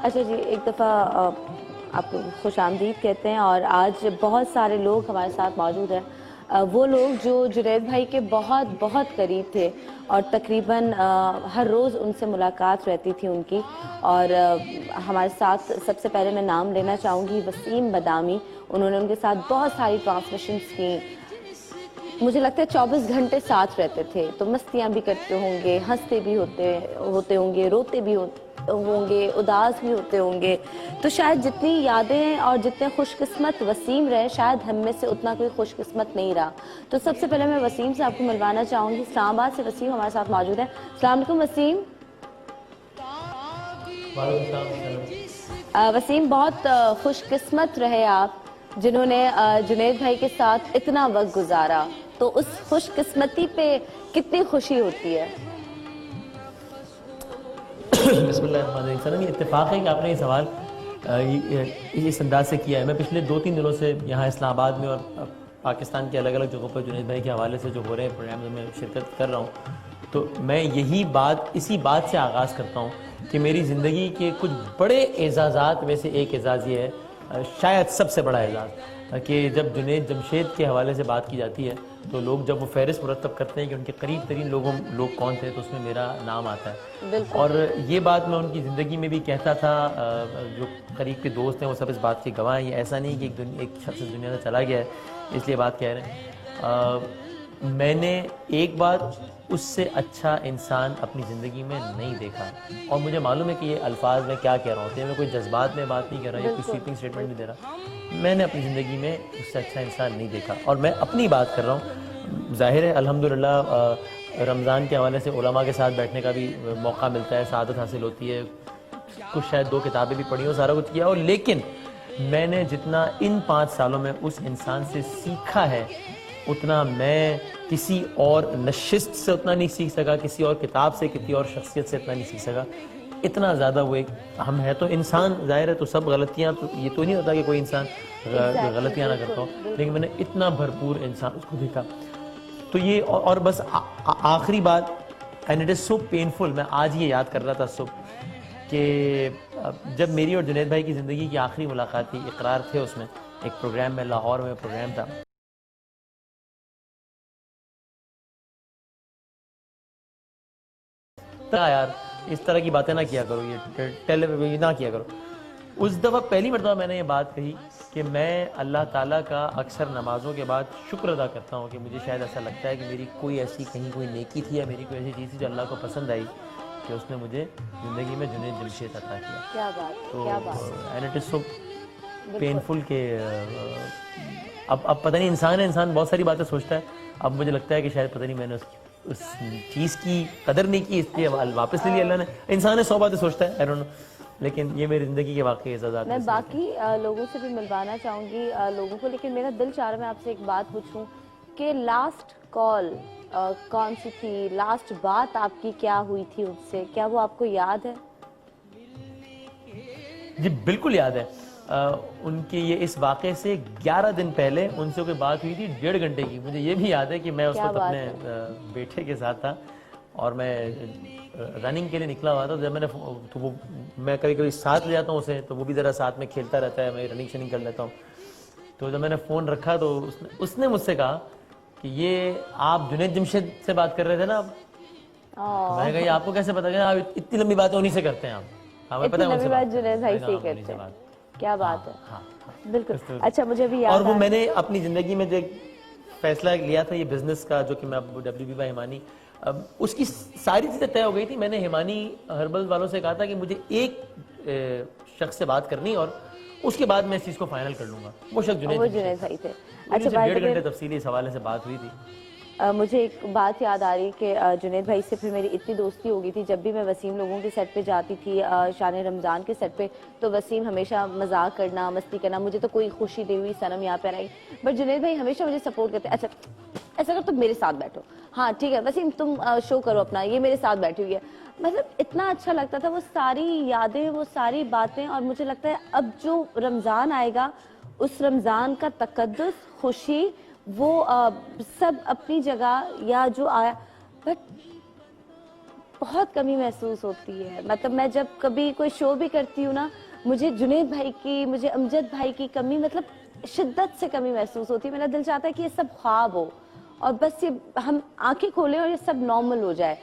اچھا جی، ایک دفعہ آپ کو خوش آمدید کہتے ہیں، اور آج بہت سارے لوگ ہمارے ساتھ موجود ہیں، وہ لوگ جو جنید بھائی کے بہت بہت قریب تھے اور تقریباً ہر روز ان سے ملاقات رہتی تھی ان کی، اور ہمارے ساتھ سب سے پہلے میں نام لینا چاہوں گی وسیم بادامی۔ انہوں نے ان کے ساتھ بہت ساری ٹرانسمیشنز کی، مجھے لگتا ہے 24 گھنٹے ساتھ رہتے تھے، تو مستیاں بھی کرتے ہوں گے، ہنستے بھی ہوتے ہوں گے، روتے بھی ہوں گے، اداس بھی ہوتے ہوں گے، تو شاید جتنی یادیں اور جتنے خوش قسمت وسیم رہے، شاید ہم میں سے اتنا کوئی خوش قسمت نہیں رہا۔ تو سب سے پہلے میں وسیم سے آپ کو ملوانا چاہوں گی، اسلام آباد سے وسیم ہمارے ساتھ موجود ہے۔ السلام علیکم وسیم۔ وسیم، بہت خوش قسمت رہے آپ جنہوں نے جنید بھائی کے ساتھ اتنا وقت گزارا، تو اس خوش قسمتی پہ کتنی خوشی ہوتی ہے؟ بسم اللہ الرحمن الرحیم۔ یہ اتفاق ہے کہ آپ نے یہ سوال اس انداز سے کیا ہے۔ میں پچھلے 2-3 دنوں سے یہاں اسلام آباد میں اور پاکستان کے الگ الگ جگہوں پر جنید بھائی کے حوالے سے جو ہو رہے ہیں پروگرامز میں شرکت کر رہا ہوں، تو میں اسی بات سے آغاز کرتا ہوں کہ میری زندگی کے کچھ بڑے اعزازات میں سے ایک اعزاز یہ ہے، شاید سب سے بڑا اعزاز، کہ جب جنید جمشید کے حوالے سے بات کی جاتی ہے تو لوگ جب وہ فہرست مرتب کرتے ہیں کہ ان کے قریب ترین لوگ کون تھے، تو اس میں میرا نام آتا ہے۔ اور یہ بات میں ان کی زندگی میں بھی کہتا تھا، جو قریب کے دوست ہیں وہ سب اس بات کے گواہ ہیں۔ یہ ایسا نہیں کہ ایک شخص اس دنیا سے چلا گیا ہے اس لیے بات کہہ رہے ہیں۔ میں نے ایک بار اس سے اچھا انسان اپنی زندگی میں نہیں دیکھا، اور مجھے معلوم ہے کہ یہ الفاظ میں کیا کہہ رہا ہوں، میں کوئی جذبات میں بات نہیں کر رہا یا کوئی سویپنگ سٹیٹمنٹ نہیں دے رہا۔ میں نے اپنی زندگی میں اس سے اچھا انسان نہیں دیکھا، اور میں اپنی بات کر رہا ہوں۔ ظاہر ہے الحمدللہ رمضان کے حوالے سے علماء کے ساتھ بیٹھنے کا بھی موقع ملتا ہے، سعادت حاصل ہوتی ہے، کچھ شاید 2 کتابیں بھی پڑھی ہوں، سارا کچھ کیا ہو، لیکن میں نے جتنا ان 5 سالوں میں اس انسان سے سیکھا ہے اتنا میں کسی اور نشست سے اتنا نہیں سیکھ سکا، کسی اور کتاب سے، کسی اور شخصیت سے اتنا نہیں سیکھ سکا۔ اتنا زیادہ وہ ایک ہم ہے تو انسان، ظاہر ہے تو سب غلطیاں، تو یہ تو نہیں ہوتا کہ کوئی انسان غلطیاں نہ کرتا ہو، لیکن میں نے اتنا بھرپور انسان اس کو دیکھا۔ تو یہ اور بس آخری بات، and it is so painful, میں آج یہ یاد کر رہا تھا صبح کہ جب میری اور جنید بھائی کی زندگی کی آخری ملاقات تھی، اقرار تھے اس میں، ایک پروگرام میں لاہور میں پروگرام تھا، یار اس طرح کی باتیں نہ کیا کرو، یہ نہ کیا کرو۔ اس دفعہ پہلی مرتبہ میں نے یہ بات کہی کہ میں اللہ تعالیٰ کا اکثر نمازوں کے بعد شکر ادا کرتا ہوں کہ مجھے شاید ایسا لگتا ہے کہ میری کوئی ایسی کہیں کوئی نیکی تھی یا میری کوئی ایسی چیز تھی جو اللہ کو پسند آئی کہ اس نے مجھے زندگی میں جنید جمشید عطا کیا۔ کیا بات، کیا بات، and it is so painful کہ اب پتہ نہیں، انسان ہے، انسان بہت ساری باتیں سوچتا ہے، اب مجھے لگتا ہے کہ شاید پتہ نہیں میں نے اس چیز کی قدر نہیں کی، اس لیے واپس لے لیا اللہ نے۔ انسان ہے 100 باتیں سوچتا ہے، I don't know، لیکن یہ میری زندگی کے واقعی اعزازات میں باقی لوگوں سے بھی ملوانا چاہوں گی لوگوں کو، لیکن میرا دل چاہ رہا ہے میں آپ سے ایک بات پوچھوں کہ لاسٹ کال کون سی تھی، لاسٹ بات آپ کی کیا ہوئی تھی ان سے، کیا وہ آپ کو یاد ہے؟ جی بالکل یاد ہے۔ ان کے یہ اس واقعے سے 11 دن پہلے ان سے کوئی بات ہوئی تھی 1.5 گھنٹے کی۔ مجھے یہ بھی یاد ہے کہ میں اس وقت اپنے بیٹے کے ساتھ تھا اور میں رننگ کے لیے نکلا ہوا تھا، جب میں کبھی کبھی ساتھ لے جاتا ہوں اسے، تو وہ بھی ذرا ساتھ میں کھیلتا رہتا ہے، میں رننگ شننگ کر لیتا ہوں۔ تو جب میں نے فون رکھا تو اس نے مجھ سے کہا کہ یہ آپ جنید جمشید سے بات کر رہے تھے نا آپ؟ میں نے کہا یہ آپ کو کیسے پتا کہ آپ اتنی لمبی باتیں انہی سے کرتے ہیں آپ؟ ہمیں پتہ ہے ان سے بات جنید بھائی سے کرتے ہیں، کیا بات ہے، بالکل۔ اچھا مجھے بھی یاد ہے، اور وہ میں نے اپنی زندگی میں جو فیصلہ لیا تھا یہ بزنس کا، جو کہ میں WB ہیمانی، اس کی ساری چیزیں طے ہو گئی تھی۔ میں نے ہیمانی ہربل والوں سے کہا تھا کہ مجھے ایک شخص سے بات کرنی اور اس کے بعد میں اس چیز کو فائنل کر لوں گا، وہ شخص جنید بھائی تھے۔ اچھا 1.5 گھنٹے تفصیلی اس حوالے سے بات ہوئی تھی۔ مجھے ایک بات یاد آ رہی کہ جنید بھائی سے پھر میری اتنی دوستی ہو گئی تھی، جب بھی میں وسیم لوگوں کے سیٹ پہ جاتی تھی شان رمضان کے سیٹ پہ، تو وسیم ہمیشہ مذاق کرنا، مستی کرنا، مجھے تو کوئی خوشی نہیں ہوئی سنم یہاں پہ آئی، بٹ جنید بھائی ہمیشہ مجھے سپورٹ کرتے، اچھا ایسا کر تم میرے ساتھ بیٹھو، ہاں ٹھیک ہے وسیم تم شو کرو اپنا، یہ میرے ساتھ بیٹھی ہوئی ہے۔ مطلب اتنا اچھا لگتا تھا، وہ ساری یادیں، وہ ساری باتیں، اور مجھے لگتا ہے اب جو رمضان آئے گا اس رمضان کا تقدس، خوشی، وہ سب اپنی جگہ یا جو آیا، بٹ بہت کمی محسوس ہوتی ہے. مطلب میں جب کبھی کوئی شو بھی کرتی ہوں نا, مجھے جنید بھائی کی, مجھے امجد بھائی کی کمی مطلب شدت سے کمی محسوس ہوتی ہے. میرا دل چاہتا ہے کہ یہ سب خواب ہو اور بس یہ ہم آنکھیں کھولیں اور یہ سب نارمل ہو جائے.